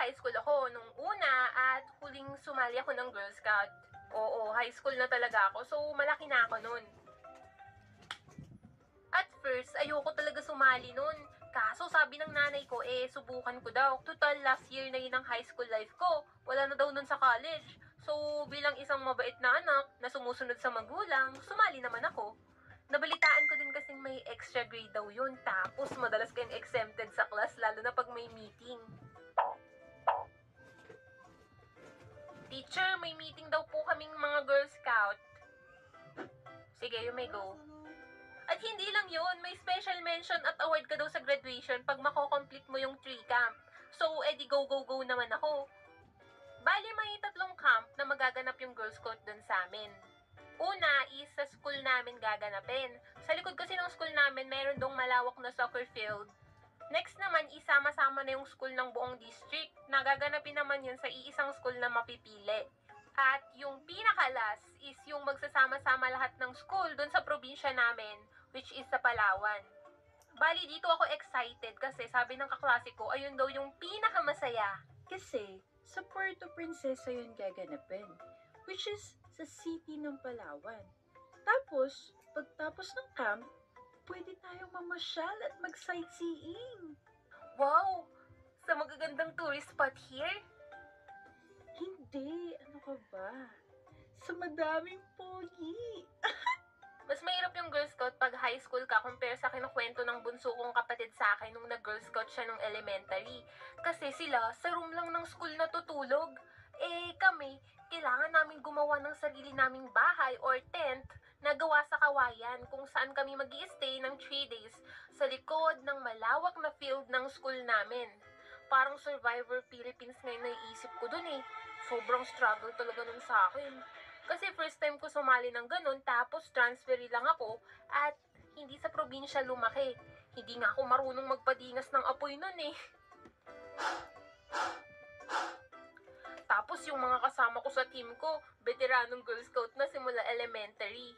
high school ako nung una at huling sumali ako ng Girl Scout. Oo, high school na talaga ako, so malaki na ako nun. At first, ayoko talaga sumali nun. Kaso sabi ng nanay ko, subukan ko daw. Total, last year na yun ang high school life ko. Wala na daw nun sa college. So, bilang isang mabait na anak na sumusunod sa magulang, sumali naman ako. Nabalitaan ko din kasing may extra grade daw yun. Tapos, madalas kayong exempted sa class, lalo na pag may meeting. Teacher, may meeting daw po kaming mga Girl Scout. Sige, you may go. At hindi lang yun, may special mention at award ka daw sa graduation pag mako-complete mo yung 3 camp. So, edi go naman ako. Bali, may 3 camp na magaganap yung Girl Scout dun sa amin. Una is sa school namin gaganapin. Sa likod kasi ng school namin, meron dong malawak na soccer field. Next naman, isama-sama na yung school ng buong district. Nagaganapin naman yun sa iisang school na mapipili. At yung pinakalas is yung magsasama-sama lahat ng school dun sa probinsya namin, which is sa Palawan. Bali, dito ako excited kasi sabi ng kaklase ko, ayun daw yung pinakamasaya. Kasi sa Puerto Princesa yun gaganapin, which is sa city ng Palawan. Tapos, pagtapos ng camp, pwede tayong mamasyal at mag-sightseeing. Wow! Sa magagandang tourist spot here? Hindi, ano ka ba? Sa madaming pogi. Mas mahirap yung Girl Scout pag high school ka compare sa kinukwento ng bunso kong kapatid sa akin nung nag-Girl Scout siya nung elementary. Kasi sila, sa room lang ng school natutulog. Kami, kailangan namin gumawa ng sarili naming bahay or tent na gawa sa kawayan kung saan kami mag-i-stay ng 3 days sa likod ng malawak na field ng school namin. Parang Survivor Philippines ngayon naiisip ko dun Sobrang struggle talaga nun sa akin. Kasi first time ko sumali ng ganun, tapos transferi lang ako at hindi sa probinsya lumaki. Hindi nga ako marunong magpadingas ng apoy nun Tapos yung mga kasama ko sa team ko, veteranong Girl Scout na simula elementary.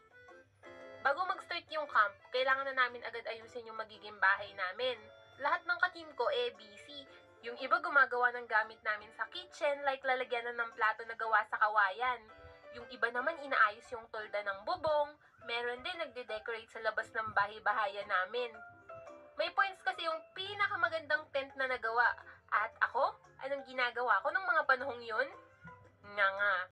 Bago mag-start yung camp, kailangan na namin agad ayusin yung magiging bahay namin. Lahat ng ka-team ko busy. Yung iba gumagawa ng gamit namin sa kitchen, like lalagyan na ng plato na gawa sa kawayan. Yung iba naman inaayos yung tolda ng bubong. Meron din nagde-decorate sa labas ng bahay-bahayan namin. May points kasi yung pinakamagandang tent na nagawa. At ako, anong ginagawa ko ng mga panahong yun? Nga nga.